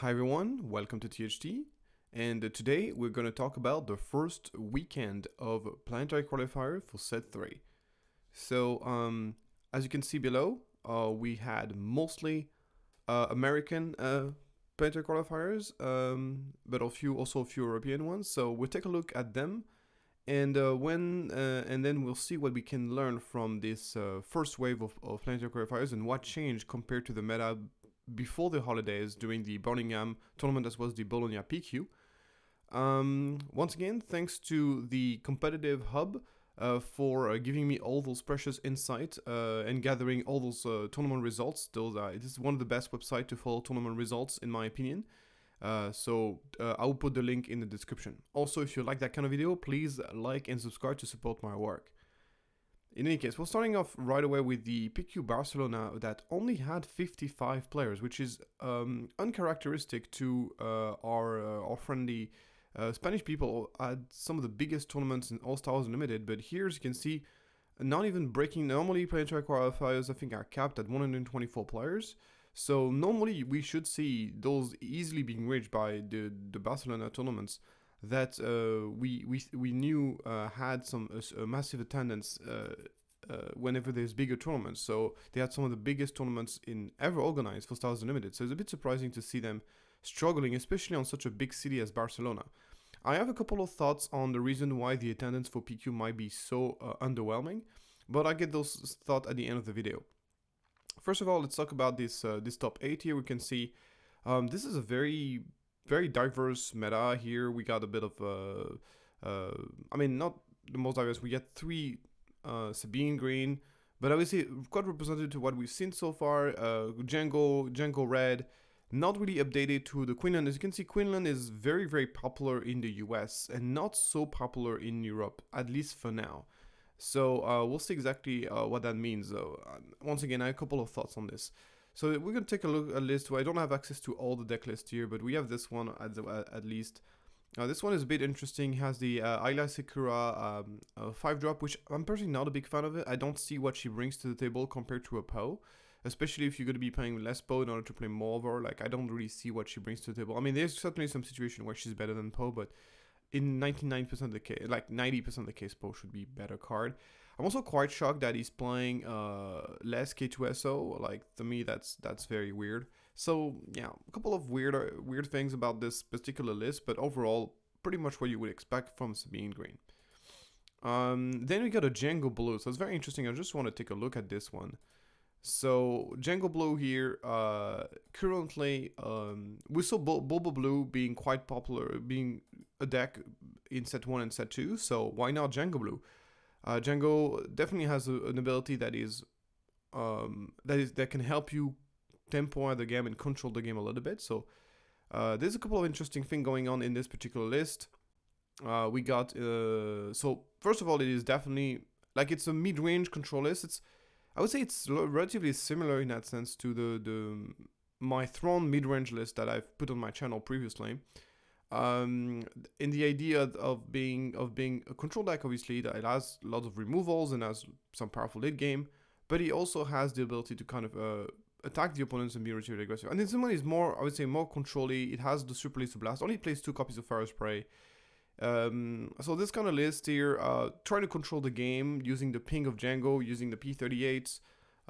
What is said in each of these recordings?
Hi everyone, welcome to THT, and today we're going to talk about the first weekend of Planetary Qualifier for Set 3. So, as you can see below, we had mostly American Planetary Qualifiers, but also a few European ones, so we'll take a look at them, and and then we'll see what we can learn from this first wave of Planetary Qualifiers and what changed compared to the meta before the holidays during the Birmingham tournament as well as the Bologna PQ. Once again, thanks to the competitive hub for giving me all those precious insights and gathering all those tournament results. It is one of the best websites to follow tournament results in my opinion. So I will put the link in the description. Also, if you like that kind of video, please like and subscribe to support my work. In any case, we're starting off right away with the PQ Barcelona that only had 55 players, which is uncharacteristic to our friendly Spanish people at some of the biggest tournaments in All Stars Unlimited. But here, as you can see, not even breaking. Normally, Planetary Qualifiers, I think, are capped at 124 players. So normally, we should see those easily being reached by the Barcelona tournaments that we knew had some massive attendance whenever there's bigger tournaments. So they had some of the biggest tournaments in ever organized for Stars Unlimited. So it's a bit surprising to see them struggling, especially on such a big city as Barcelona. I have a couple of thoughts on the reason why the attendance for PQ might be so underwhelming, but I get those thoughts at the end of the video. First of all, let's talk about this top 8 here. We can see this is a very diverse meta here. We got a bit of I mean, not the most diverse. We get 3 Sabine green, but I would say quite representative to what we've seen so far. Jango red, not really updated to the Quinlan. As you can see, Quinlan is very popular in the US and not so popular in Europe, at least for now. So we'll see exactly what that means. Once again, I have a couple of thoughts on this. So we're going to take a look at a list where I don't have access to all the deck list here, but we have this one at least. This one is a bit interesting. It has the Ayla Sakura 5-drop, which I'm personally not a big fan of it. I don't see what she brings to the table compared to a Poe, especially if you're going to be playing less Poe in order to play more of her. Like, I don't really see what she brings to the table. I mean, there's certainly some situation where she's better than Poe, but in 99% of the case, like 90% of the case, Poe should be better card. I'm also quite shocked that he's playing less K2SO. Like, to me, that's very weird. So yeah, a couple of weird things about this particular list, but overall, pretty much what you would expect from Sabine Green. Then we got a Jango Blue, so it's very interesting. I just want to take a look at this one. So Jango Blue here, currently, we saw Bobo Blue being quite popular, being a deck in set 1 and set 2, so why not Jango Blue? Jango definitely has an ability that can help you tempo the game and control the game a little bit. So there's a couple of interesting things going on in this particular list. We got so first of all, it is definitely like it's a mid-range control list. I would say it's relatively similar in that sense to my Throne mid-range list that I've put on my channel previously. In the idea of being a control deck, obviously, that it has lots of removals and has some powerful late game, but it also has the ability to kind of attack the opponents and be relatively aggressive. And this one is more, I would say, more control-y. It has the Super Laser Blast, only plays 2 copies of Fire Spray. So this kind of list here, trying to control the game using the ping of Jango, using the P38s,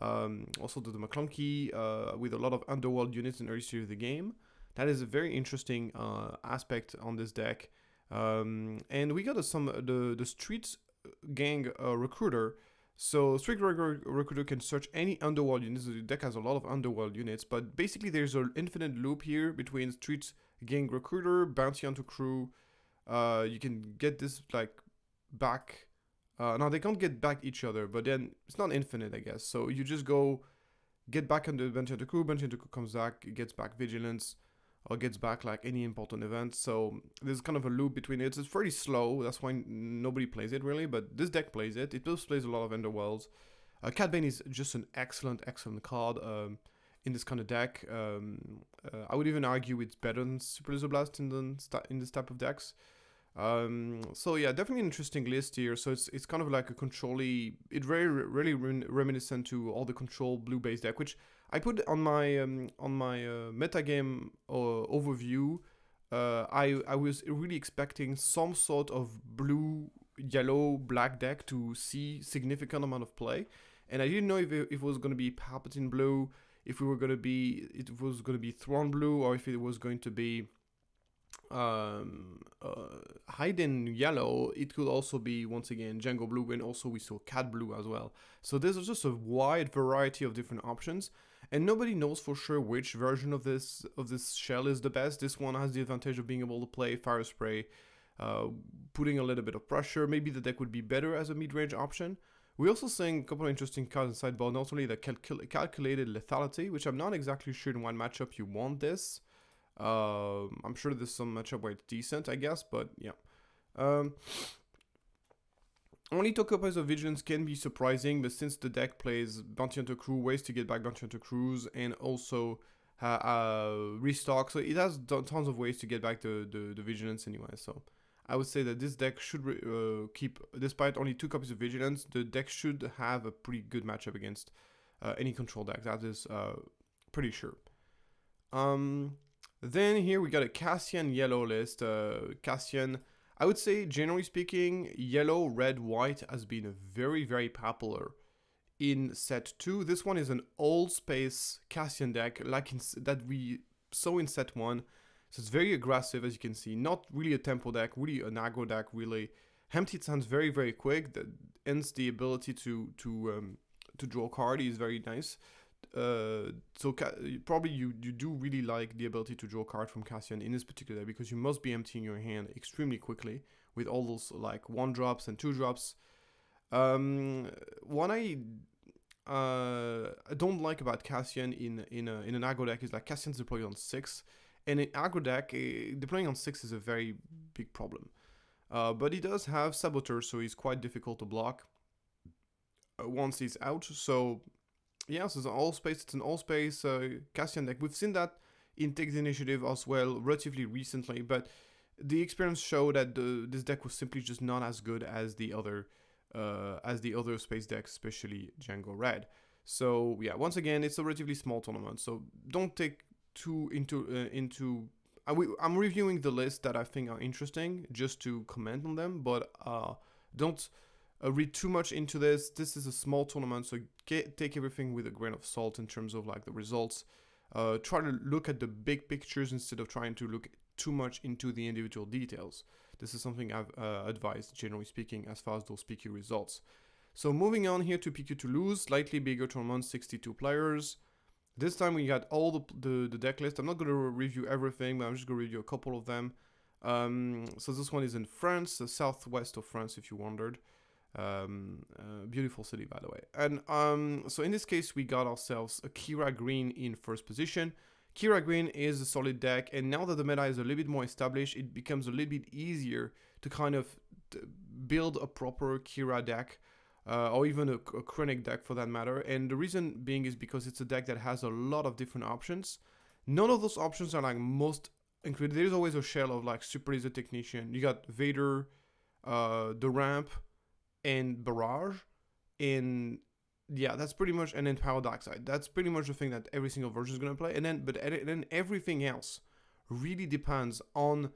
also the McClunky, with a lot of underworld units in early stage of the game. That is a very interesting aspect on this deck. And we got the Street Gang Recruiter. So Street Recruiter can search any underworld units. The deck has a lot of underworld units, but basically there's an infinite loop here between Street Gang Recruiter, Bounty Hunter Crew. You can get this like back. Now they can't get back each other, but then it's not infinite, I guess. So you just go get back under Bounty Hunter Crew. Bounty Hunter Crew comes back, gets back Vigilance, or gets back like any important event. So there's kind of a loop between it. It's pretty slow. That's why nobody plays it really. But this deck plays it. It does plays a lot of Underworlds. Cad Bane is just an excellent card in this kind of deck. I would even argue it's better than Super Laser Blast in this type of decks. So yeah, definitely an interesting list here. So it's kind of like a control-y, it's really reminiscent to all the control blue-based deck, which I put on my metagame overview. I was really expecting some sort of blue, yellow, black deck to see significant amount of play, and I didn't know if it was going to be Palpatine blue, if it was going to be Throne blue, or if it was going to be Hayden yellow. It could also be once again Jango blue, and also we saw Cad blue as well. So there's just a wide variety of different options, and nobody knows for sure which version of this shell is the best. This one has the advantage of being able to play fire spray, putting a little bit of pressure. Maybe the deck would be better as a mid-range option. We're also seeing a couple of interesting cards in sideboard, not only the calculated lethality, which I'm not exactly sure in what matchup you want this. I'm sure there's some matchup where it's decent, I guess, but yeah. Only two copies of Vigilance can be surprising, but since the deck plays Bounty Hunter Crew, ways to get back Bounty Hunter Crews, and also restock, so it has tons of ways to get back the Vigilance anyway, so I would say that this deck should keep, despite only two copies of Vigilance, the deck should have a pretty good matchup against any control deck, that is pretty sure. Then here we got a Cassian yellow list. Cassian, I would say generally speaking, yellow, red, white has been very, very popular in set 2. This one is an old space Cassian deck like that we saw in set 1. So it's very aggressive, as you can see. Not really a tempo deck, really an aggro deck, really. Empty sounds very, very quick. That ends the ability to draw a card is very nice. So probably you do really like the ability to draw a card from Cassian in this particular deck, because you must be emptying your hand extremely quickly with all those like 1-drops and 2-drops. What I don't like about Cassian in an aggro deck is like Cassian's deployed on 6, and in aggro deck deploying on 6 is a very big problem. But he does have Saboteur, so he's quite difficult to block once he's out. So yeah, so it's an all-space Cassian deck. We've seen that in Take the Initiative as well relatively recently, but the experience showed that this deck was simply just not as good as the other space decks, especially Jango Red. So yeah, once again, it's a relatively small tournament, so don't take too into. I'm reviewing the list that I think are interesting just to comment on them, but don't read too much into this. This is a small tournament, so take everything with a grain of salt in terms of like the results. Try to look at the big pictures instead of trying to look too much into the individual details. This is something I've advised, generally speaking, as far as those PQ results. So moving on here to PQ Toulouse, slightly bigger tournament, 62 players. This time we got all the deck list. I'm not going to review everything, but I'm just going to review a couple of them. So this one is in France, the southwest of France, if you wondered. Beautiful city, by the way. And so in this case, we got ourselves a Kira Green in first position. Kira Green is a solid deck, and now that the meta is a little bit more established, it becomes a little bit easier to kind of build a proper Kira deck, or even a Chronic deck for that matter. And the reason being is because it's a deck that has a lot of different options. None of those options are like most included. There's always a shell of like Super Laser Technician. You got Vader, the Ramp, and Barrage, and yeah, that's pretty much, and then Power Darkside. That's pretty much the thing that every single version is gonna play, and then everything else really depends on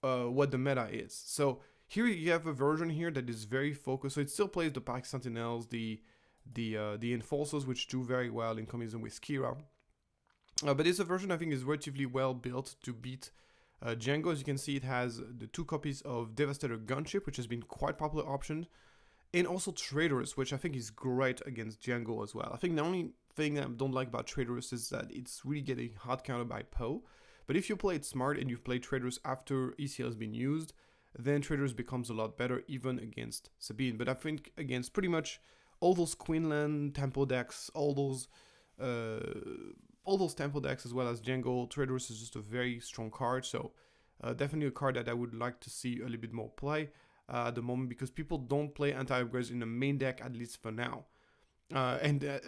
what the meta is. So here you have a version here that is very focused. So it still plays the Pack Sentinels, the Enforcers, which do very well in combination with Kira. But it's a version I think is relatively well built to beat Jango. As you can see, it has the 2 copies of Devastator Gunship, which has been quite popular option, and also Traitorous, which I think is great against Jango as well. I think the only thing I don't like about Traitorous is that it's really getting hard countered by Poe. But if you play it smart and you've played Traitorous after ECL has been used, then Traitorous becomes a lot better even against Sabine. But I think against pretty much all those Quinlan tempo decks, all those tempo decks as well as Jango, Traitorous is just a very strong card. So definitely a card that I would like to see a little bit more play at the moment, because people don't play anti-upgrades in the main deck, at least for now. The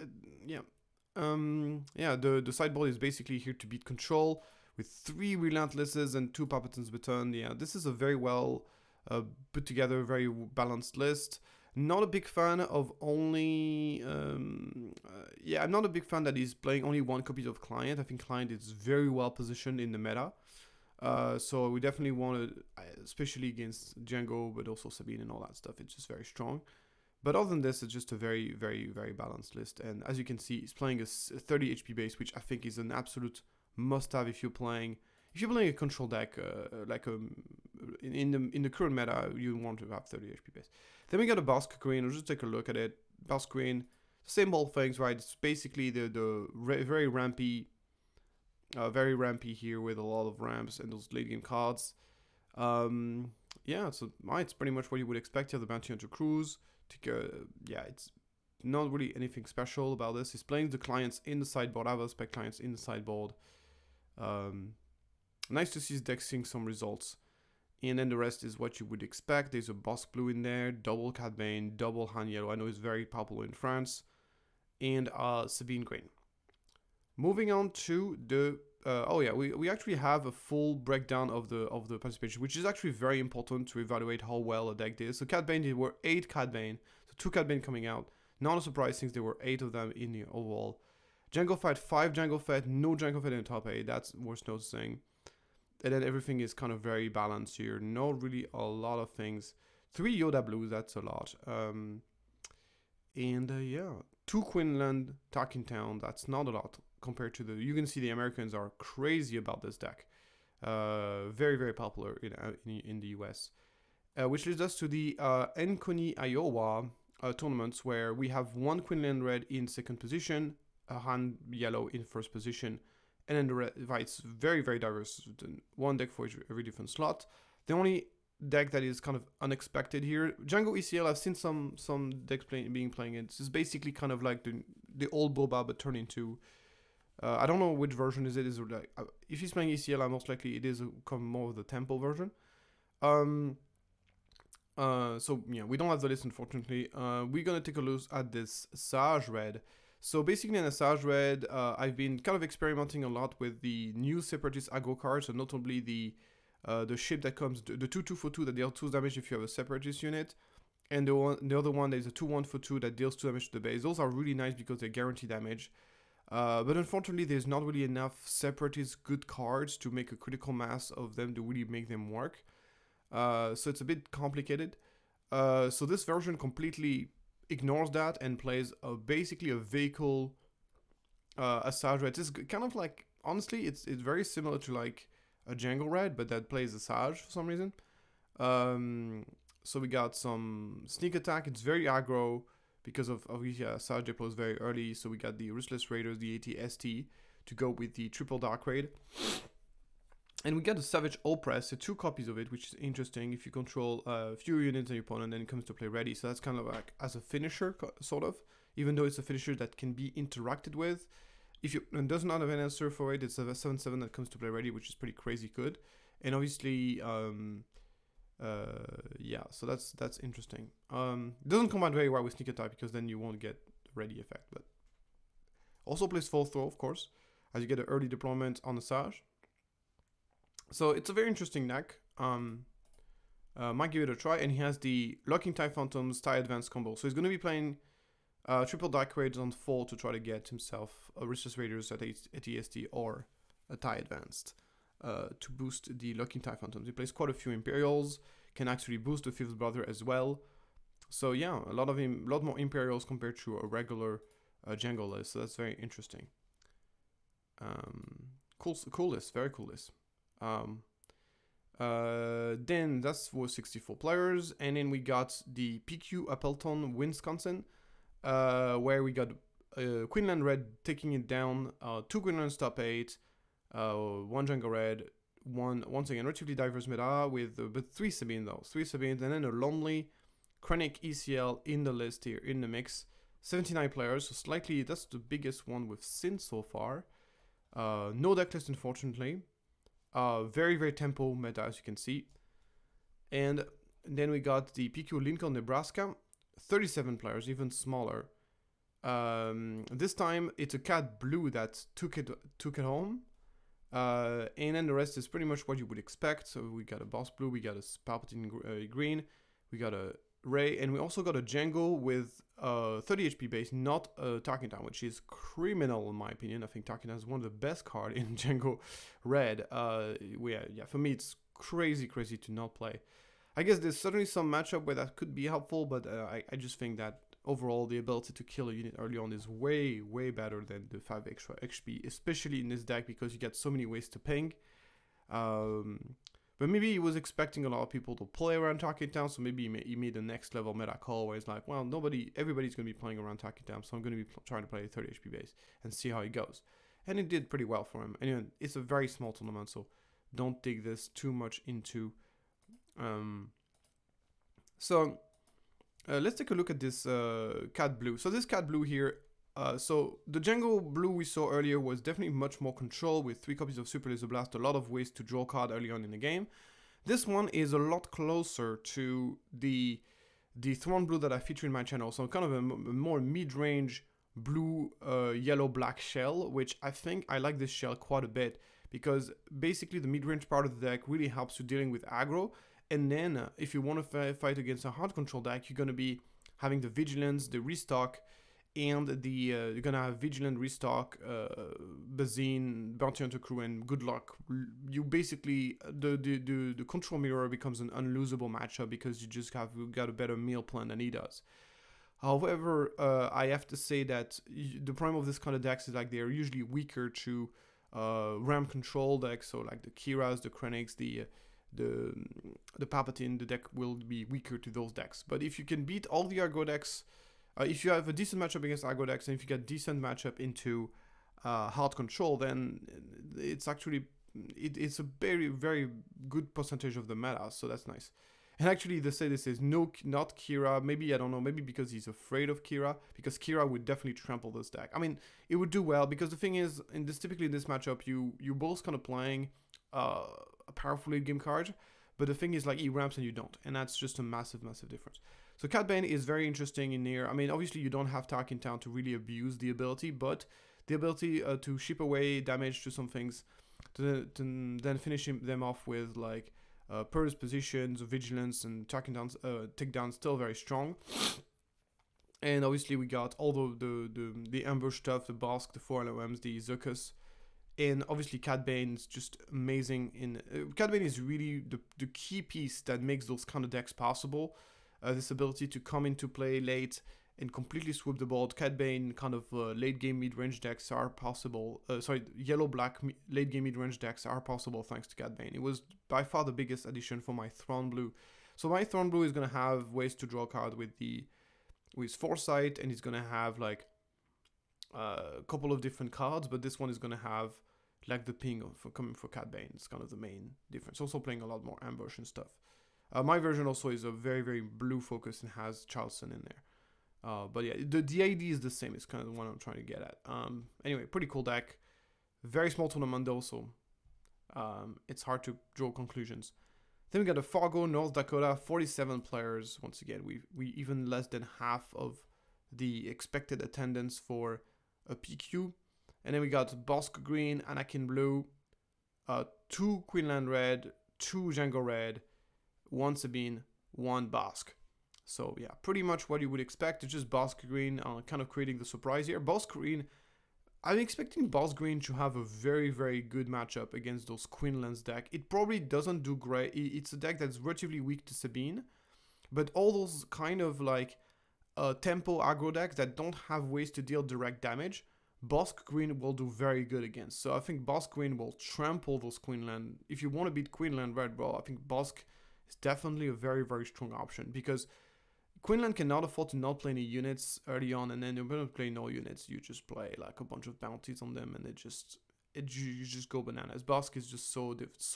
sideboard is basically here to beat control with 3 Relentlesses and 2 Palpatine's Baton. Yeah, this is a very well put together, very balanced list. Not a big fan of only. Yeah, I'm not a big fan that he's playing only one copy of Client. I think Client is very well positioned in the meta. So we definitely want to, especially against Jango, but also Sabine and all that stuff. It's just very strong. But other than this, it's just a very, very, very balanced list. And as you can see, he's playing a 30 HP base, which I think is an absolute must-have if you're playing a control deck, in the current meta, you want to have 30 HP base. Then we got a Bossk Green. We'll just take a look at it. Bossk Green, same old things, right? It's basically very rampy here with a lot of ramps and those late game cards. Yeah, so it's pretty much what you would expect. You have the Bounty Hunter Cruise. Yeah, it's not really anything special about this. He's playing the clients in the sideboard. I have spec clients in the sideboard. Nice to see his deck seeing some results. And then the rest is what you would expect. There's a Bossk Blue in there, double Cad Bane, double Han Yellow. I know it's very popular in France. And Sabine Green. Moving on to the... we actually have a full breakdown of the participation, which is actually very important to evaluate how well a deck did. So Cad Bane, there were 8 Cad Bane. So 2 Cad Bane coming out. Not a surprise since there were 8 of them in the overall. Jango Fett, 5 Jango Fett, no Jango Fett in the top 8. That's worth noticing. And then everything is kind of very balanced here. Not really a lot of things. 3 Yoda Blues, that's a lot. Yeah, 2 Quinlan Talking-Town, that's not a lot compared to the... You can see the Americans are crazy about this deck. Very, very popular in the US. Which leads us to the Ankeny Iowa tournaments, where we have 1 Quinlan Red in second position, a Han Yellow in first position, and then the red, it's very, very diverse. One deck for every different slot. The only deck that is kind of unexpected here, Jango ECL, I've seen some decks being playing it. It's basically kind of like the old Boba, but turned into... I don't know which version is it. Is like, if he's playing ECL, most likely it is more of the Temple version. So yeah, we don't have the list, unfortunately. We're gonna take a look at this Sage Red. So basically in a Sage Red, I've been kind of experimenting a lot with the new Separatist aggro cards, so notably the ship that comes, the 2/2 for 2 that deals 2 damage if you have a Separatist unit, and the other one there's a 2/1 for 2 that deals 2 damage to the base. Those are really nice because they guarantee damage. But unfortunately, there's not really enough Separatist good cards to make a critical mass of them to really make them work. So it's a bit complicated. So this version completely ignores that and plays basically a vehicle, a Sage Red. It's kind of like, honestly, it's very similar to like a Jango Red, but that plays a Sage for some reason. So we got some sneak attack. It's very aggro because of Sage deploys very early. So we got the Ruthless Raiders, the AT-ST, to go with the triple Dark Raid. And we got the Savage Oppress, so 2 copies of it, which is interesting. If you control fewer units than your opponent, then it comes to play ready. So that's kind of like as a finisher, sort of. Even though it's a finisher that can be interacted with. If you does not have an answer for it, it's a 7/7 that comes to play ready, which is pretty crazy good. And obviously, yeah, so that's interesting. It doesn't combine very well with Sneak Attack because then you won't get the ready effect. But also plays Full Throw, of course, as you get an early deployment on the Sage. So it's a very interesting deck. Might give it a try. And he has the Locking TIE Phantoms, TIE Advance combo. So he's going to be playing triple Dark Raids on 4 to try to get himself a Ruthless Raiders at AT-ST or a TIE Advanced to boost the Locking TIE Phantoms. He plays quite a few Imperials, can actually boost the 5th Brother as well. So yeah, a lot more Imperials compared to a regular Jango list. So that's very interesting. Cool list, very cool list. Then that's for 64 players, and then we got the PQ Appleton Wisconsin, where we got Quinlan Red taking it down, 2 Quinlan's top 8, 1 Jango Red, once again relatively diverse meta with but 3 Sabine though, 3 Sabines, and then a lonely Krennic ECL in the list here in the mix. 79 players, so slightly that's the biggest one we've seen so far. No deck list, unfortunately. Very, very tempo meta, as you can see. And then we got the PQ Lincoln, Nebraska. 37 players, even smaller. This time, it's a Cad Blue that took it home. And then the rest is pretty much what you would expect. So we got a Bossk Blue, we got a Palpatine Green, we got a Ray, and we also got a Jango with 30 HP base, not Tarkin Town, which is criminal in my opinion. I think Tarkin Town is one of the best cards in Jango Red. Yeah, for me it's crazy to not play. I guess there's certainly some matchup where that could be helpful, but I just think that overall the ability to kill a unit early on is way better than the 5 extra HP, especially in this deck because you get so many ways to ping. But maybe he was expecting a lot of people to play around Tarkin Town, so maybe he made the next level meta call where it's like, well, everybody's going to be playing around Tarkin Town, so I'm going to be trying to play 30 HP base and see how it goes. And it did pretty well for him. Anyway, it's a very small tournament, so don't take this too much into... let's take a look at this Cad Blue. So this Cad Blue here, so the Jango Blue we saw earlier was definitely much more control with 3 copies of Super Laser Blast, a lot of ways to draw card early on in the game. This one is a lot closer to the Throne Blue that I feature in my channel, so kind of a more mid-range blue yellow-black shell, which I think I like this shell quite a bit because basically the mid-range part of the deck really helps you dealing with aggro. And then if you want to fight against a hard control deck, you're going to be having the Vigilance, the Restock, and you're going to have Vigilant, Restock, Bazine, Bounty Hunter Crew, and good luck. You basically, the Control Mirror becomes an unlosable matchup because you got a better meal plan than he does. However, I have to say that the problem of this kind of decks is like they're usually weaker to RAM control decks, so like the Kiras, the Krennics, the Palpatine, the deck will be weaker to those decks. But if you can beat all the aggro decks, if you have a decent matchup against aggro decks, and if you get decent matchup into hard control, then it's actually it's a very good percentage of the meta, so that's nice. And actually they say this is not Kira, maybe, I don't know, maybe because he's afraid of Kira, because Kira would definitely trample this deck. I mean, it would do well, because the thing is, typically in this matchup, you're both kind of playing a powerful late game card, but the thing is, like, he ramps and you don't, and that's just a massive difference. So Cad Bane is very interesting in here. I mean, obviously you don't have Tarkin Town to really abuse the ability, but the ability to ship away damage to some things, to then finish them off with like Purse positions, Vigilance, and Tarkin Town's takedown still very strong. And obviously we got all the ambush stuff, the Bossk, the 4 LOMs, the Zuckuss. And obviously Cad Bane is just amazing. Cad Bane is really the key piece that makes those kind of decks possible. This ability to come into play late and completely swoop the board. Cad Bane kind of late game mid-range decks are possible. Yellow-black late game mid-range decks are possible thanks to Cad Bane. It was by far the biggest addition for my Throne Blue. So my Throne Blue is going to have ways to draw a card with Foresight, and he's going to have like a couple of different cards, but this one is going to have like the ping coming for Cad Bane. It's kind of the main difference. Also playing a lot more ambush and stuff. My version also is a very blue focus and has Charleston in there. But yeah, the idea is the same. It's kind of the one I'm trying to get at. Anyway, pretty cool deck. Very small tournament though, so it's hard to draw conclusions. Then we got a Fargo, North Dakota, 47 players. Once again, we even less than half of the expected attendance for a PQ. And then we got Bossk Green, Anakin Blue, 2 Quinlan Red, 2 Jango Red, 1 Sabine, 1 Bossk. So yeah, pretty much what you would expect. It's just Bossk Green kind of creating the surprise here. Bossk Green, I'm expecting Bossk Green to have a very good matchup against those Quinlan's deck. It probably doesn't do great. It's a deck that's relatively weak to Sabine, but all those kind of like tempo aggro decks that don't have ways to deal direct damage, Bossk Green will do very good against. So I think Bossk Green will trample those Quinlan. If you want to beat Quinlan Red, well, I think Bossk is definitely a very strong option, because Quinlan cannot afford to not play any units early on, and then you're going to play no units. You just play like a bunch of bounties on them, and you just go bananas. Bossk is just so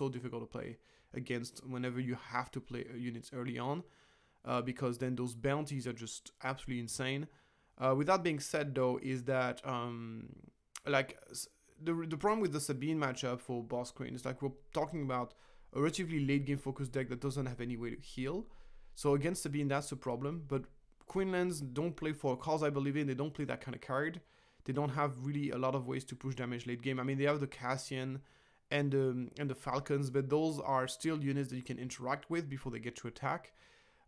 difficult to play against whenever you have to play units early on, because then those bounties are just absolutely insane. With that being said, though, is that the problem with the Sabine matchup for Bossk Green is like we're talking about a relatively late game focused deck that doesn't have any way to heal. So against Sabine, that's the problem. But Quinlans don't play for a cause I believe in. They don't play that kind of card. They don't have really a lot of ways to push damage late game. I mean, they have the Cassian and the Falcons, but those are still units that you can interact with before they get to attack.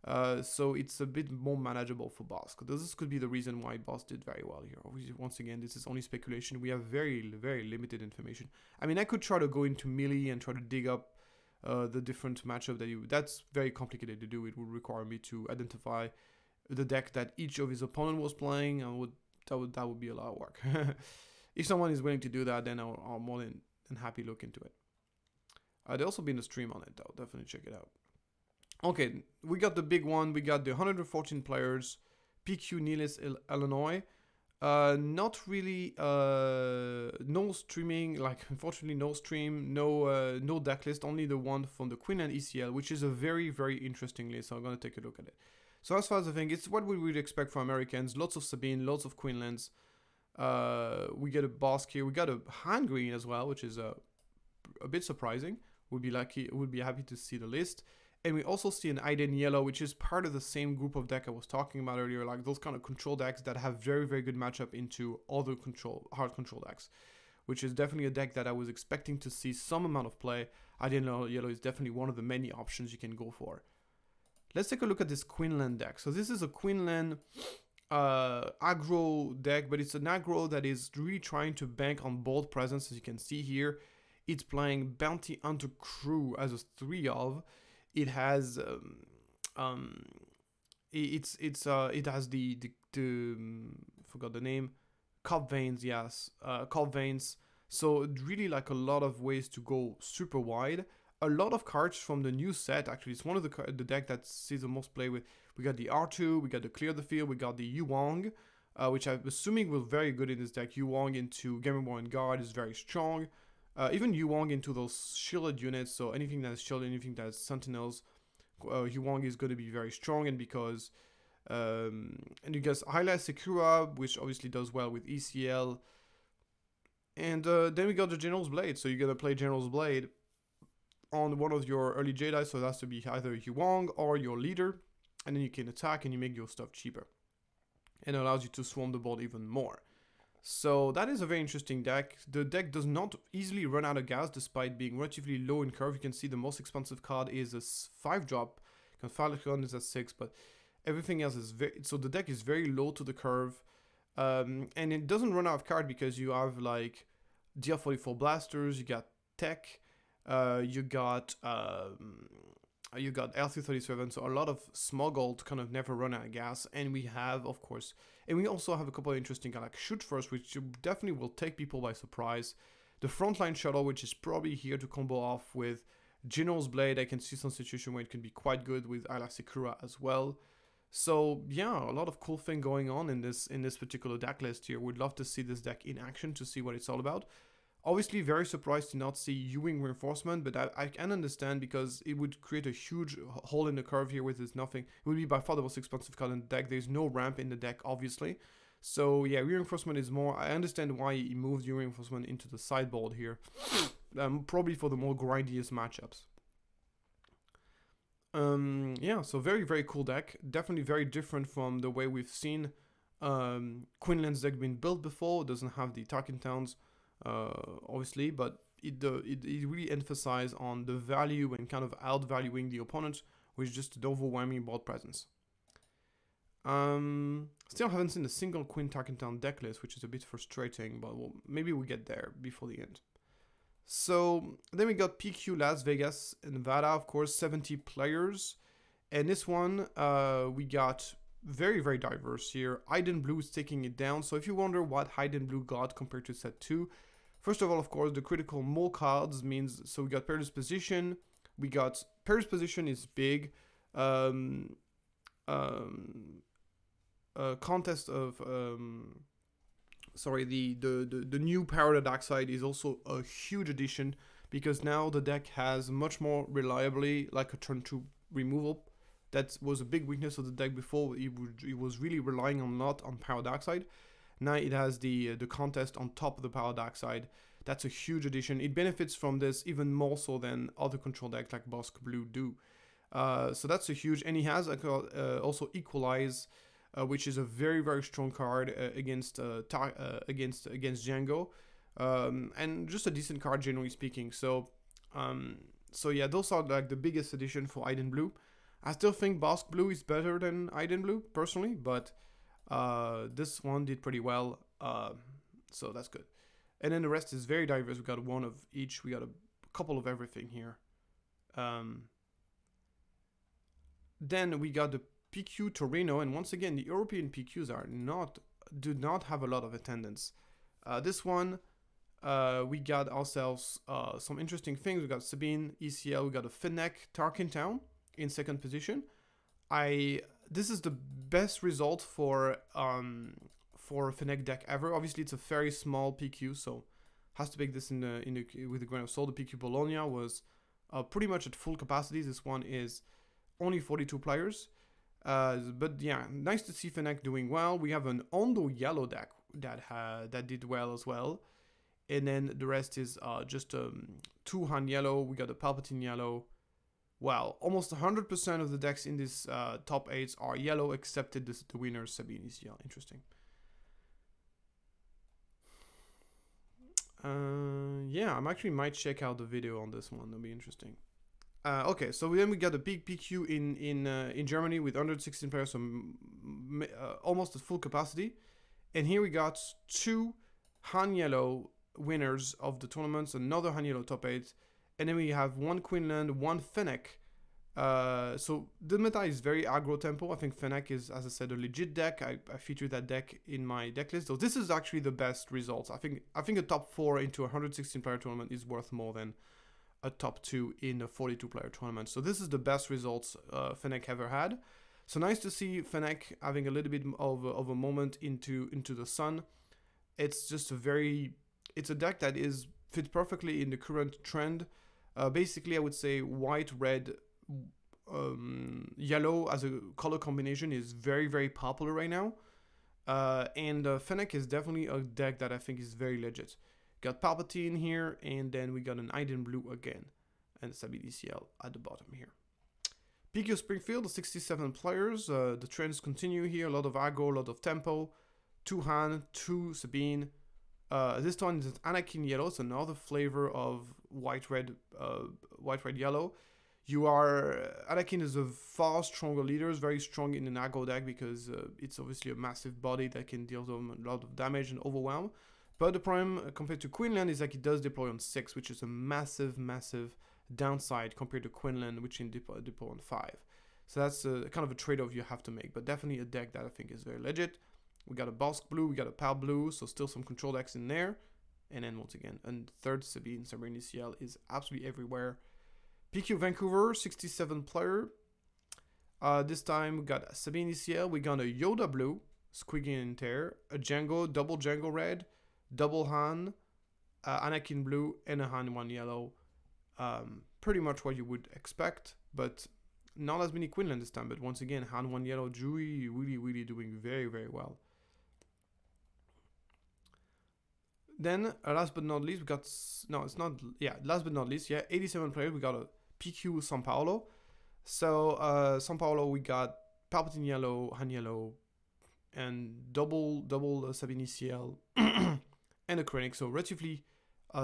So it's a bit more manageable for Bossk. This could be the reason why Bossk did very well here. Obviously, once again, this is only speculation. We have very, very limited information. I mean, I could try to go into melee and try to dig up the different matchup that's very complicated to do. It would require me to identify the deck that each of his opponent was playing, and that would be a lot of work. If someone is willing to do that, then I'll more than happy look into it. There'll also be a stream on it, though. Definitely check it out. Okay, we got the big one. We got the 114 players, PQ Niles Illinois. Not really, no streaming, like unfortunately no stream, no deck list, only the one from the Quinlan ECL, which is a very, very interesting list. So I'm gonna take a look at it. So as far as I think, it's what we would expect from Americans. Lots of Sabine, lots of Quinlans. We get a Bossk here. We got a hand green as well, which is a bit surprising. We'd be happy to see the list. And we also see an Ankeny Yellow, which is part of the same group of deck I was talking about earlier, like those kind of control decks that have very, very good matchup into other hard control decks, which is definitely a deck that I was expecting to see some amount of play. Ankeny Yellow is definitely one of the many options you can go for. Let's take a look at this Quinlan deck. So this is a Quinlan aggro deck, but it's an aggro that is really trying to bank on board presence, as you can see here. It's playing Bounty Hunter Crew as a 3 of. It has it has the forgot the name, Cad Bane, yes, Cad Bane. So really like a lot of ways to go super wide. A lot of cards from the new set. Actually, it's one of the deck that sees the most play with. We got the R2, we got the Clear the Field, we got the Yuang, which I'm assuming will very good in this deck. Yuang into Game Boy and Guard is very strong. Even Yuang into those shielded units, so anything that is shielded, anything that is sentinels, Yuang is going to be very strong. And because, and you guys highlight Sakura, which obviously does well with ECL. And then we got the General's Blade, so you're going to play General's Blade on one of your early Jedi, so it has to be either Yuang or your leader, and then you can attack and you make your stuff cheaper. And it allows you to swarm the board even more. So that is a very interesting deck. The deck does not easily run out of gas despite being relatively low in curve. You can see the most expensive card is a 5-drop. Falcon is at 6, but everything else is very... So the deck is very low to the curve. And it doesn't run out of card because you have like DR44 blasters, you got tech, you got L337, so a lot of smuggle to kind of never run out of gas. And we have, of course, and we also have a couple of interesting like Shoot First, which definitely will take people by surprise. The Frontline Shuttle, which is probably here to combo off with General's Blade. I can see some situation where it can be quite good with Ayla Sakura as well. So yeah, a lot of cool thing going on in this particular deck list here. We'd love to see this deck in action to see what it's all about. Obviously, very surprised to not see Ewing Reinforcement, but I can understand because it would create a huge hole in the curve here with this nothing. It would be by far the most expensive card in the deck. There's no ramp in the deck, obviously. So yeah, Reinforcement is more... I understand why he moved Reinforcement into the sideboard here. Probably for the more grindiest matchups. Yeah, so very, very cool deck. Definitely very different from the way we've seen Quinlan's deck being built before. It doesn't have the Tarkin Towns, obviously, but it really emphasizes on the value and kind of outvaluing the opponent with just an overwhelming board presence. Still haven't seen a single Queen Tarkin Town deck list, which is a bit frustrating, but maybe we get there before the end. So then we got PQ Las Vegas, Nevada, of course, 70 players. And this one, we got very, very diverse here. Hidden Blue is taking it down. So if you wonder what Hidden Blue got compared to set 2, first of all, of course, the critical more cards means, so we got Paris Position. We got Paris Position is big. Contest of... the new Power the Dark Side is also a huge addition because now the deck has much more reliably like a turn 2 removal. That was a big weakness of the deck before. It was really relying a lot on Power Dark Side. Now it has the contest on top of the Power Dark Side. That's a huge addition. It benefits from this even more so than other control decks like Bossk Blue do. So that's a huge, and he has also Equalize, which is a very, very strong card against Jango, and just a decent card generally speaking. So yeah, those are like the biggest addition for Hidden Blue. I still think Bossk Blue is better than Iden Blue, personally, but this one did pretty well, so that's good. And then the rest is very diverse. We got one of each. We got a couple of everything here. Then we got the PQ Torino, and once again, the European PQs do not have a lot of attendance. This one, we got ourselves some interesting things. We got Sabine, ECL, we got a Fennec Tarkintown in second position. This is the best result for a Fennec deck ever. Obviously, it's a very small PQ, so has to take this with a grain of salt. The PQ Bologna was pretty much at full capacity. This one is only 42 players. But yeah, nice to see Fennec doing well. We have an Ondo yellow deck that did well as well. And then the rest is just 2 Han yellow. We got a Palpatine yellow. Wow, almost 100% of the decks in this top 8 are yellow, except the winner, Sabine is yellow. Interesting. Yeah, I actually might check out the video on this one. That'll be interesting. Okay, so then we got a big PQ in Germany with 116 players, so almost at full capacity. And here we got 2 Han Yellow winners of the tournaments, another Han Yellow top 8, and then we have 1 Quinlan, 1 Fennec. So the meta is very aggro tempo. I think Fennec is, as I said, a legit deck. I featured that deck in my deck list. So this is actually the best results. I think a top 4 into a 116 player tournament is worth more than a top 2 in a 42 player tournament. So this is the best results Fennec ever had. So nice to see Fennec having a little bit of a moment into the sun. It's just it's a deck that fits perfectly in the current trend. Basically, I would say white, red, yellow as a color combination is very, very popular right now. And Fennec is definitely a deck that I think is very legit. Got Palpatine here, and then we got an Iden Blue again, and Sabine DCL at the bottom here. PQ Springfield, 67 players. The trends continue here. A lot of aggro, a lot of tempo. 2 Han, 2 Sabine. This one is Anakin Yellow. It's another flavor of white red yellow. Anakin is a far stronger leader. It's very strong in an aggro deck because it's obviously a massive body that can deal them a lot of damage and overwhelm. But the problem compared to Quinlan is like it does deploy on 6, which is a massive downside compared to Quinlan, which can deploy on 5. So that's kind of a trade-off you have to make, but definitely a deck that I think is very legit. We got a Bossk Blue, we got a Pal Blue, so still some control decks in there. And then once again, and third Sabine CL is absolutely everywhere. PQ Vancouver, 67 player. This time we got Sabine CL, we got a Yoda Blue, Squiggy and Tear, a Jango, double Jango red, double Han, Anakin Blue, and a Han 1 yellow. Pretty much what you would expect, but not as many Quinlan this time. But once again, Han 1 yellow, Dewey really doing very, very well. Then, last but not least, we got... No, it's not... Yeah, last but not least, 87 players. We got a PQ Sao Paulo. So, Sao Paulo, we got Palpatine yellow, Han yellow, and double Sabine CL, and a Krennic. So, relatively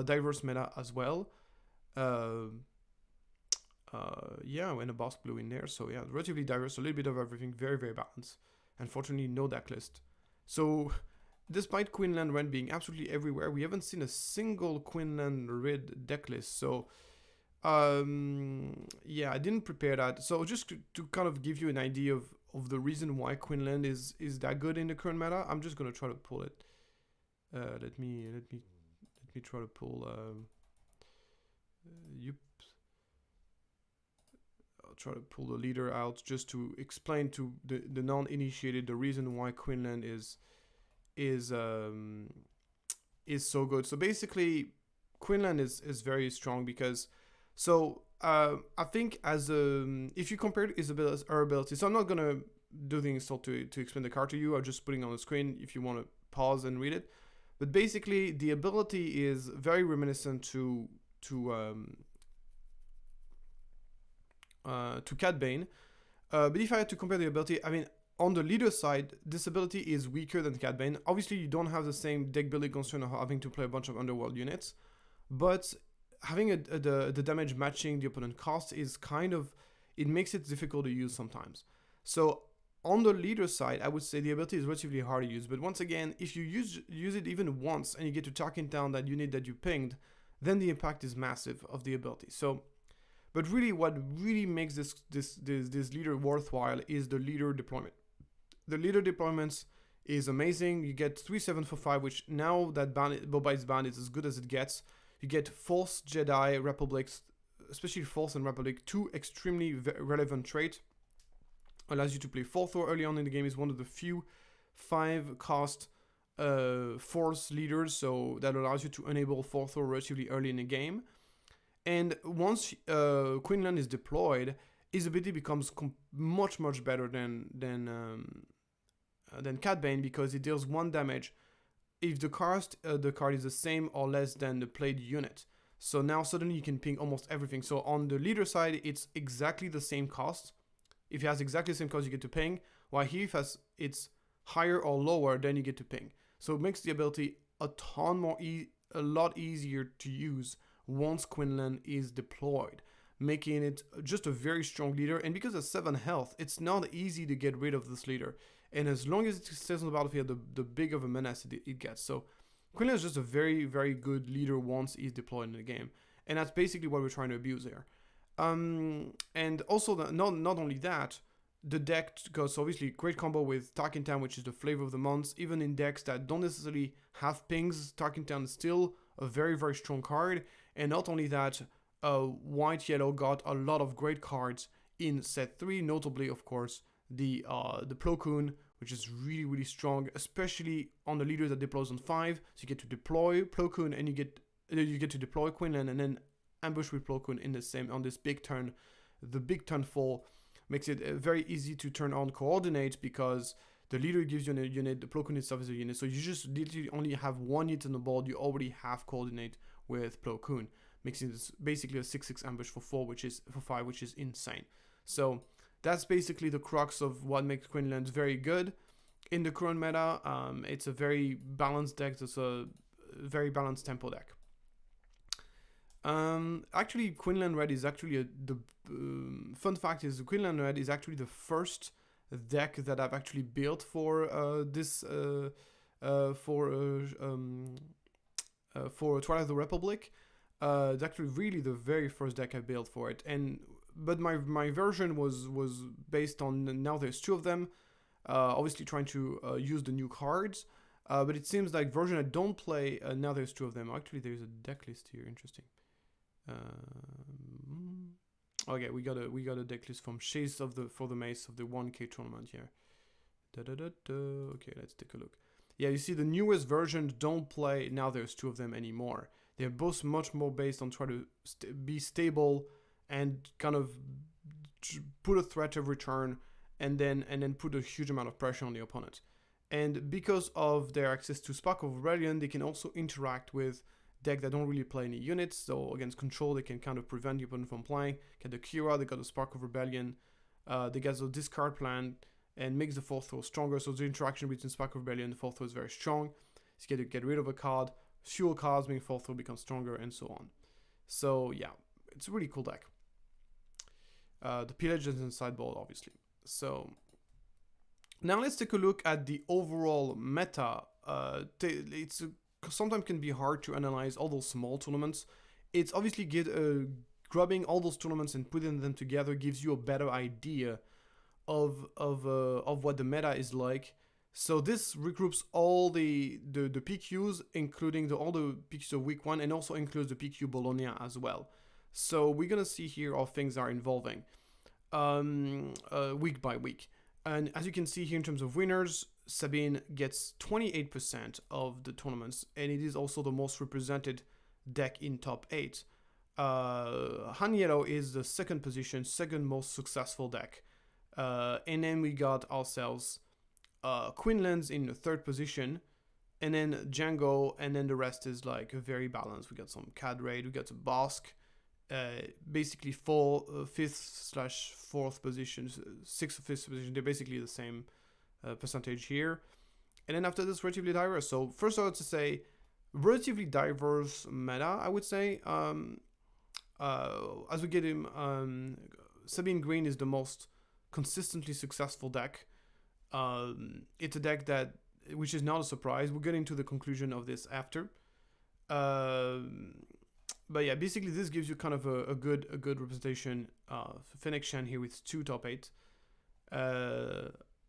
diverse meta as well. And a Bossk Blue in there. So, yeah, relatively diverse. A little bit of everything. Very, very balanced. Unfortunately, no deck list. So... Despite Quinlan Red being absolutely everywhere, we haven't seen a single Quinlan Red deck list. So, I didn't prepare that. So, just to kind of give you an idea of the reason why Quinlan is that good in the current meta, I'm just gonna try to pull it. Let me try to pull. I'll try to pull the leader out just to explain to the non-initiated the reason why Quinlan is so good. So basically, Quinlan is very strong because, I think if you compare her ability, so I'm not gonna do the install to explain the card to you. I'm just putting it on the screen if you want to pause and read it. But basically, the ability is very reminiscent to Cad Bane. But if I had to compare the ability, I mean, on the leader side, this ability is weaker than Cad Bane. Obviously, you don't have the same deck building concern of having to play a bunch of underworld units, but having the damage matching the opponent cost is kind of, it makes it difficult to use sometimes. So on the leader side, I would say the ability is relatively hard to use. But once again, if you use it even once and you get to target down that unit that you pinged, then the impact is massive of the ability. So, but really, what really makes this leader worthwhile is the leader deployment. The leader deployments is amazing. You get 3/7 for 5, which now that Boba is banned, is as good as it gets. You get Force, Jedi, Republics, especially Force and Republic, two extremely relevant traits. Allows you to play 4th early on in the game. Is one of the few 5-cost Force leaders, so that allows you to enable 4th relatively early in the game. And once Quinlan is deployed, his ability becomes much better than Cad Bane, because it deals 1 damage if the card is the same or less than the played unit. So now suddenly you can ping almost everything. So on the leader side, it's exactly the same cost. If he has exactly the same cost, you get to ping. While here, if it's higher or lower, then you get to ping. So it makes the ability a lot easier to use once Quinlan is deployed, making it just a very strong leader. And because of 7 health, it's not easy to get rid of this leader. And as long as it stays on the battlefield, the big of a menace it gets. So Quinlan is just a very good leader once he's deployed in the game. And that's basically what we're trying to abuse here. And also, not only that, the deck goes obviously great combo with Tarkintown, which is the flavor of the month. Even in decks that don't necessarily have pings, Tarkintown is still a very strong card. And not only that, white-yellow got a lot of great cards in set 3, notably, of course, the Plo Koon, which is really strong, especially on the leader that deploys on 5. So you get to deploy Plo Koon, and you get to deploy Quinlan, and then ambush with Plo Koon on this big turn. The big turn 4 makes it very easy to turn on coordinate, because the leader gives you a unit, the Plo Koon itself is a unit, so you just literally only have 1 unit on the board, you already have coordinate with Plo Koon, making this basically a 6/6 ambush for 5, which is insane. So that's basically the crux of what makes Quinlan very good in the current meta. It's a very balanced deck. It's a very balanced tempo deck. Actually, Quinlan Red is actually fun fact is Quinlan Red is actually the first deck that I've actually built for Twilight of the Republic. It's actually really the very first deck I built for it, but my version was based on, now there's 2 of them, obviously trying to use the new cards, but it seems like version I don't play, now there's 2 of them. Actually, there's a deck list here, interesting. Okay, we got a deck list from Chase for the Mace of the 1K tournament here. Okay, let's take a look. Yeah, you see the newest versions don't play, now there's 2 of them anymore. They're both much more based on trying to be stable and kind of put a threat every turn, and then put a huge amount of pressure on the opponent. And because of their access to Spark of Rebellion, they can also interact with decks that don't really play any units. So against control, they can kind of prevent the opponent from playing. Get the Kira, they got the Spark of Rebellion, they get the discard plan, and makes the 4th throw stronger. So the interaction between Spark of Rebellion and the 4th throw is very strong. So you get to get rid of a card, fuel cards, making 4th throw become stronger, and so on. So yeah, it's a really cool deck. The pillage is in sideboard, obviously. So now let's take a look at the overall meta. It's sometimes can be hard to analyze all those small tournaments. It's obviously grabbing all those tournaments and putting them together gives you a better idea of what the meta is like. So this regroups all the PQs, including all the PQs of week 1, and also includes the PQ Bologna as well. So we're gonna see here how things are evolving week by week. And as you can see here in terms of winners, Sabine gets 28% of the tournaments, and it is also the most represented deck in top 8. Han Yellow is the second most successful deck. And then we got ourselves Quinlan's in the 3rd position, and then Jango, and then the rest is like very balanced. We got some Cad Raid, we got some Bossk, basically 5th/4th positions, 6th or 5th position. They're basically the same percentage here. And then after this, relatively diverse. So first I would say relatively diverse meta, I would say. As we get him Sabine Green is the most consistently successful deck. It's a deck which is not a surprise. We'll get into the conclusion of this after. But yeah, basically this gives you kind of a good representation of Fennec Shan here with 2 top 8.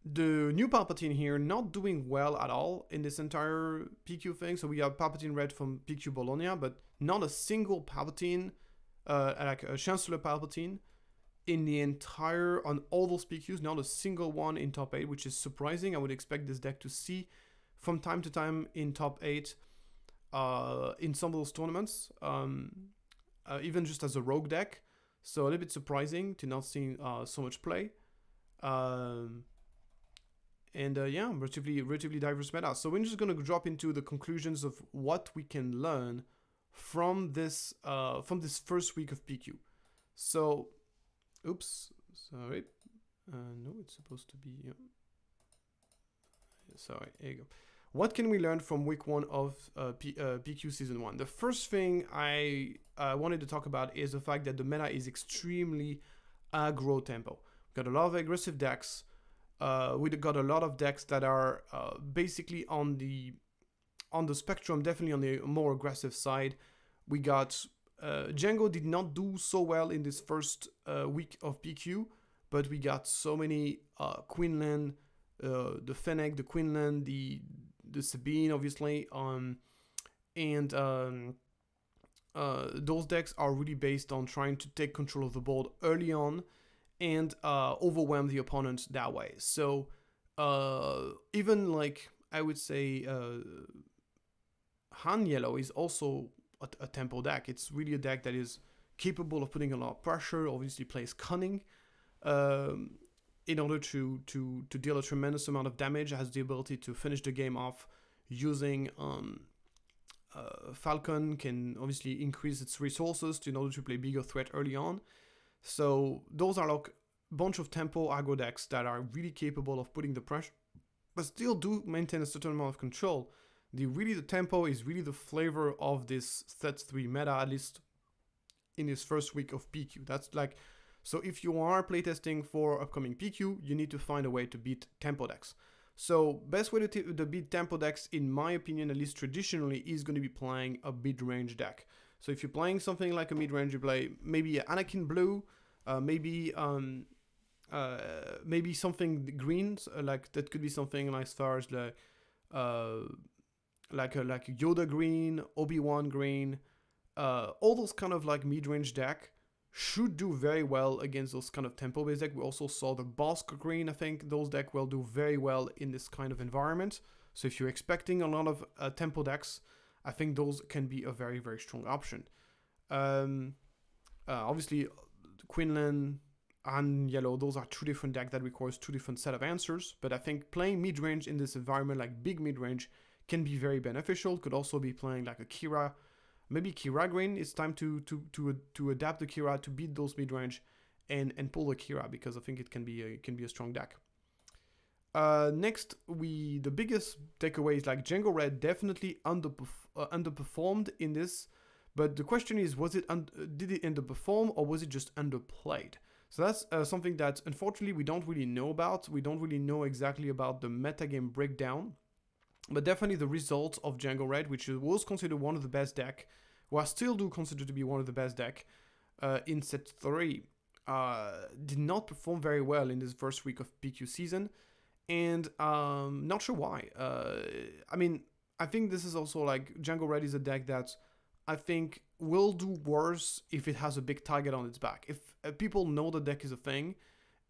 The new Palpatine here not doing well at all in this entire PQ thing. So we have Palpatine Red from PQ Bologna, but not a single Palpatine, like a Chancellor Palpatine in the entire, on all those PQs, not a single one in top 8, which is surprising. I would expect this deck to see from time to time in top 8 in some of those tournaments, even just as a rogue deck. So a little bit surprising to not see so much play. Yeah, relatively diverse meta. So we're just going to drop into the conclusions of what we can learn from this first week of PQ. So, oops, sorry. No, it's supposed to be. Sorry, here you go. What can we learn from week 1 of PQ season 1? The first thing I wanted to talk about is the fact that the meta is extremely aggro tempo. We've got a lot of aggressive decks. We got a lot of decks that are basically on the spectrum, definitely on the more aggressive side. We got Jango did not do so well in this first week of PQ, but we got so many Quinlan, the Fennec, the Quinlan, the Sabine, obviously, and those decks are really based on trying to take control of the board early on and overwhelm the opponent that way. So even like I would say Han Yellow is also a tempo deck. It's really a deck that is capable of putting a lot of pressure, obviously plays cunning in order to deal a tremendous amount of damage, has the ability to finish the game off using Falcon, can obviously increase its resources in order to play bigger threat early on. So those are like a bunch of tempo aggro decks that are really capable of putting the pressure, but still do maintain a certain amount of control. The tempo is really the flavor of this set 3 meta, at least in this first week of PQ. That's like, so if you are playtesting for upcoming PQ, you need to find a way to beat tempo decks. So best way to beat tempo decks, in my opinion, at least traditionally, is going to be playing a mid-range deck. So if you're playing something like a mid-range, you play maybe Anakin Blue, maybe something green, like that could be something like as far as the like Yoda green, Obi-Wan green, all those kind of like mid-range deck should do very well against those kind of tempo-based deck. We also saw the Bossk green. I think those decks will do very well in this kind of environment. So if you're expecting a lot of tempo decks, I think those can be a very, very strong option. Obviously, Quinlan and Yellow, those are 2 different decks that requires 2 different set of answers. But I think playing mid-range in this environment, like big mid-range, can be very beneficial. Could also be playing like a Kira. Maybe Kira green. It's time to adapt the Kira to beat those mid-range and pull the Kira, because I think it can be a strong deck. Next, the biggest takeaway is like Jango Red definitely underperformed in this, but the question is, did it underperform or was it just underplayed? So that's something that unfortunately we don't really know about. We don't really know exactly about the metagame breakdown, but definitely the results of Jango Red, which was considered one of the best deck, or still do consider to be one of the best deck in set 3, did not perform very well in this first week of PQ season. And not sure why. I mean, I think this is also like Jango Red is a deck that I think will do worse if it has a big target on its back. If people know the deck is a thing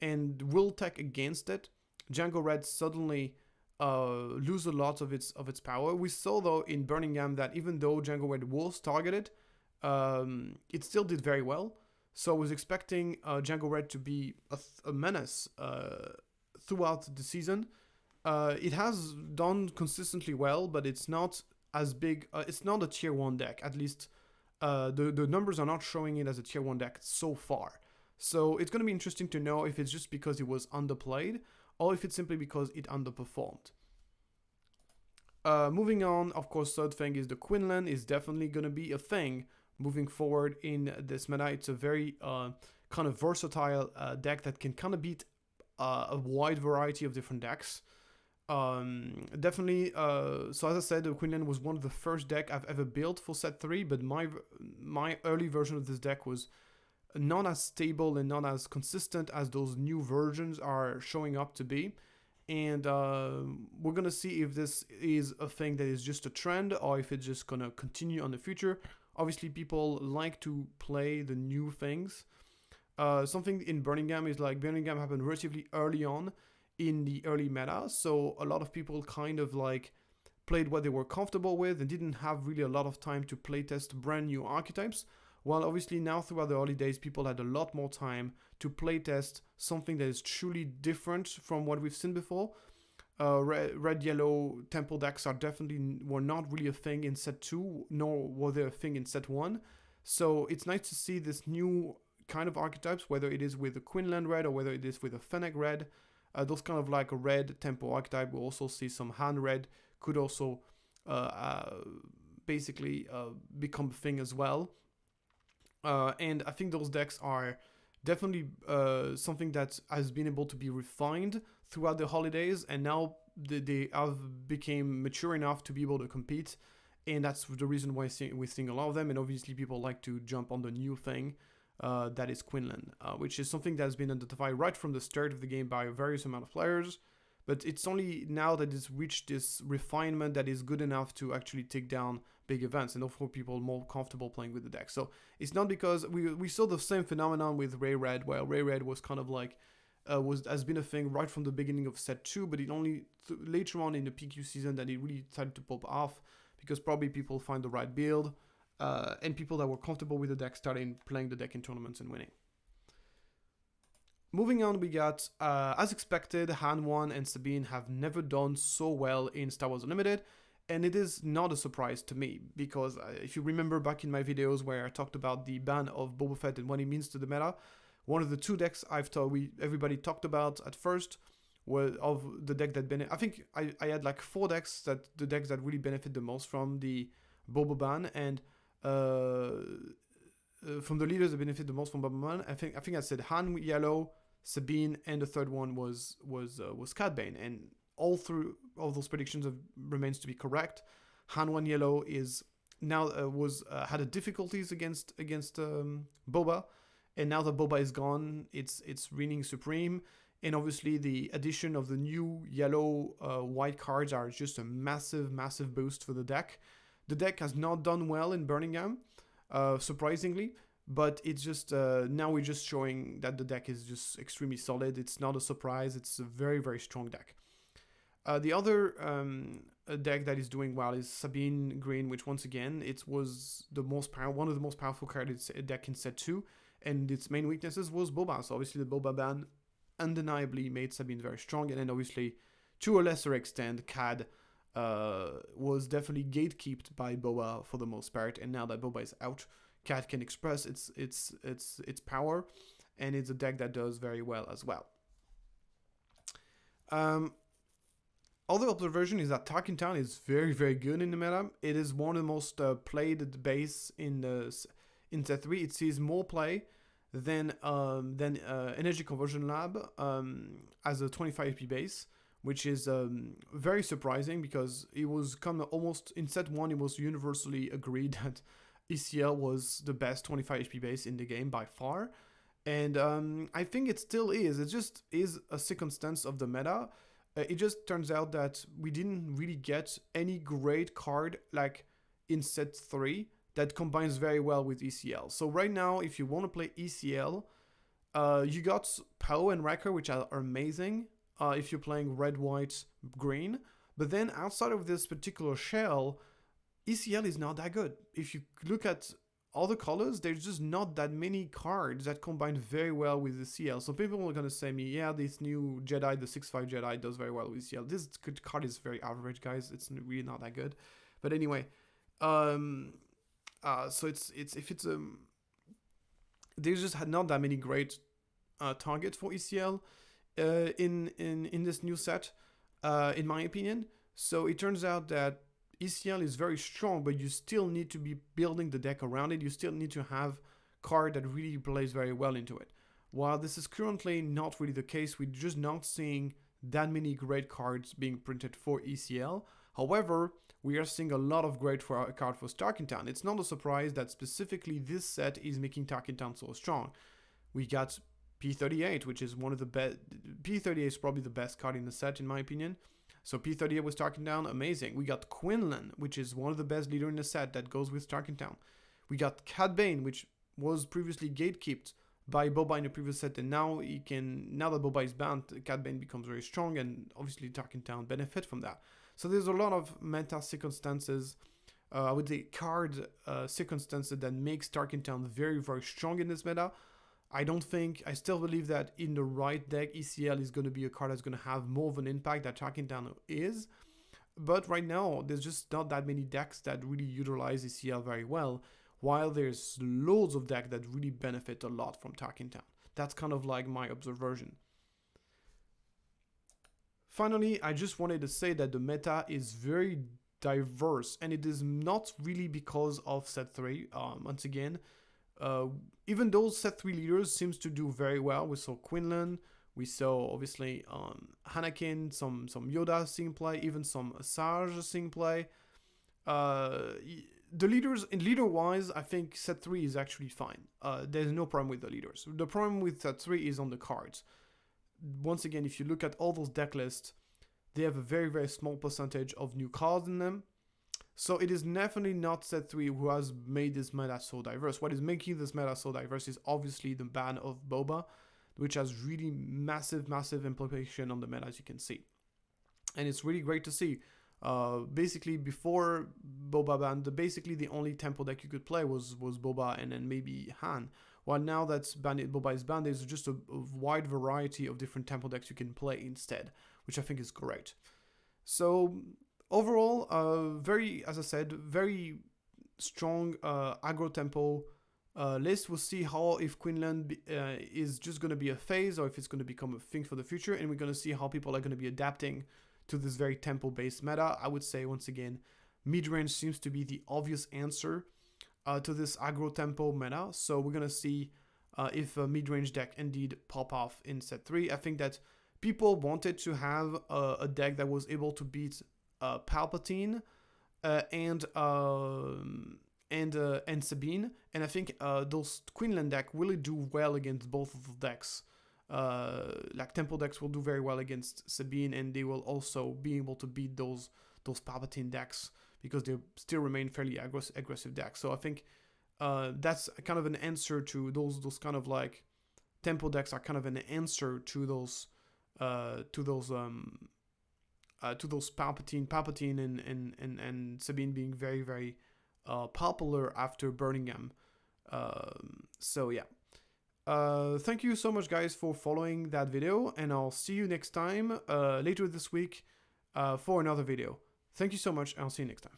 and will tech against it, Jango Red suddenly lose a lot of its power. We saw though in Birmingham that even though Jango Red was targeted, it still did very well. So I was expecting Jango Red to be a menace throughout the season. It has done consistently well, but it's not as big. It's not a tier 1 deck. At least the numbers are not showing it as a tier 1 deck so far. So it's going to be interesting to know if it's just because it was underplayed or if it's simply because it underperformed. Moving on, of course, third thing is the Quinlan is definitely going to be a thing moving forward in this meta. It's a very kind of versatile deck that can kind of beat a wide variety of different decks. Definitely. So as I said, Quinlan was one of the first deck I've ever built for set 3, but my early version of this deck was not as stable and not as consistent as those new versions are showing up to be. And we're gonna see if this is a thing that is just a trend or if it's just gonna continue on the future. Obviously, people like to play the new things. Something in Birmingham is like Birmingham happened relatively early on in the early meta, so a lot of people kind of like played what they were comfortable with and didn't have really a lot of time to playtest brand new archetypes. While obviously now throughout the early days, people had a lot more time to playtest something that is truly different from what we've seen before. Red, yellow temple decks were not really a thing in set 2, nor were they a thing in set 1. So it's nice to see this new kind of archetypes, whether it is with a Quinlan red or whether it is with a Fennec red. Those kind of like a red tempo archetype. We'll also see some Han red could also basically become a thing as well. And I think those decks are definitely something that has been able to be refined throughout the holidays, and now they have become mature enough to be able to compete. And that's the reason why we're seeing a lot of them. And obviously people like to jump on the new thing. That is Quinlan, which is something that has been identified right from the start of the game by a various amount of players, but it's only now that it's reached this refinement that is good enough to actually take down big events and therefore people more comfortable playing with the deck. So it's not because we saw the same phenomenon with Ray Red, where Ray Red was kind of like has been a thing right from the beginning of set 2, but it only later on in the PQ season that it really started to pop off because probably people find the right build. And people that were comfortable with the deck started playing the deck in tournaments and winning. Moving on, we got, as expected, Han1 and Sabine have never done so well in Star Wars Unlimited, and it is not a surprise to me, because if you remember back in my videos where I talked about the ban of Boba Fett and what it means to the meta, one of the two decks everybody talked about at first was of the deck that I think I had like 4 decks the decks that really benefit the most from the Boba ban, and from the leaders that benefit the most from Boba ban, I think I said Han yellow, Sabine, and the third one was Cad Bane, and all those predictions remains to be correct. Han 1 yellow is now had difficulties against Boba, and now that Boba is gone, it's reigning supreme. And obviously the addition of the new yellow white cards are just a massive boost for the deck. The deck has not done well in Birmingham, surprisingly, but it's just now we're just showing that the deck is just extremely solid. It's not a surprise. It's a very strong deck. The other deck that is doing well is Sabine Green, which once again was one of the most powerful cards deck in set 2, and its main weaknesses was Boba. So obviously the Boba ban undeniably made Sabine very strong, and then obviously to a lesser extent Cad was definitely gatekept by Boba for the most part, and now that Boba is out, Cad can express its power, and it's a deck that does very well as well. Other observation is that Tarkin Town is very good in the meta. It is one of the most played base in set 3. It sees more play than Energy Conversion Lab as a 25 HP base, which is very surprising because it was almost in set 1 it was universally agreed that ECL was the best 25 HP base in the game by far, and I think it still is. It just is a circumstance of the meta. It just turns out that we didn't really get any great card like in set 3 that combines very well with ECL. So right now, if you want to play ECL, you got Poe and Wrecker, which are amazing if you're playing red, white, green. But then outside of this particular shell, ECL is not that good. If you look at all the colors, there's just not that many cards that combine very well with the CL. So people are going to say me, yeah, this new Jedi, the 6/5 Jedi does very well with CL. This good card is very average, guys. It's really not that good. But anyway, so there's just not that many great targets for ECL in this new set, in my opinion. So it turns out that ECL is very strong, but you still need to be building the deck around it. You still need to have card that really plays very well into it. While this is currently not really the case, we're just not seeing that many great cards being printed for ECL. However, we are seeing a lot of great cards for Tarkentown. It's not a surprise that specifically this set is making Tarkentown so strong. We got P38, which is one of the best. P38 is probably the best card in the set, in my opinion. So P38 with Tarkentown, amazing. We got Quinlan, which is one of the best leader in the set that goes with Tarkentown. We got Cad Bane, which was previously gatekept by Boba in the previous set, and now that Boba is banned, Cad Bane becomes very strong, and obviously Tarkentown benefit from that. So there's a lot of meta circumstances, I would say card circumstances that makes Tarkentown very, very strong in this meta. I still believe that in the right deck, ECL is going to be a card that's going to have more of an impact that Tarkentown is. But right now, there's just not that many decks that really utilize ECL very well, while there's loads of decks that really benefit a lot from Tarkentown. That's kind of like my observation. Finally, I just wanted to say that the meta is very diverse, and it is not really because of set 3. Once again, even those set 3 leaders seems to do very well. We saw Quinlan, we saw obviously Anakin, some Yoda seeing play, even some Asajj seeing play. The leaders, in leader-wise, I think set 3 is actually fine. There's no problem with the leaders. The problem with set 3 is on the cards. Once again, if you look at all those deck lists, they have a very, very small percentage of new cards in them. So it is definitely not set 3 who has made this meta so diverse. What is making this meta so diverse is obviously the ban of Boba, which has really massive, massive implication on the meta, as you can see. And it's really great to see. Basically, before Boba banned, basically the only tempo deck you could play was Boba and then maybe Han. While now that Boba is banned, there's just a wide variety of different tempo decks you can play instead, which I think is great. So overall, as I said, very strong aggro tempo list. We'll see if Quinlan is just going to be a phase or if it's going to become a thing for the future, and we're going to see how people are going to be adapting to this very tempo-based meta. I would say, once again, mid-range seems to be the obvious answer to this aggro tempo meta. So we're going to see if a mid-range deck indeed pop off in set 3. I think that people wanted to have a deck that was able to beat Palpatine and Sabine, and I think those Quinlan deck really do well against both of the decks. Like tempo decks will do very well against Sabine, and they will also be able to beat those Palpatine decks because they still remain fairly aggressive decks. So I think that's kind of an answer to those kind of like tempo decks are kind of an answer to those Palpatine and Sabine being very, very popular after Birmingham. So yeah. Thank you so much, guys, for following that video, and I'll see you next time later this week for another video. Thank you so much, and I'll see you next time.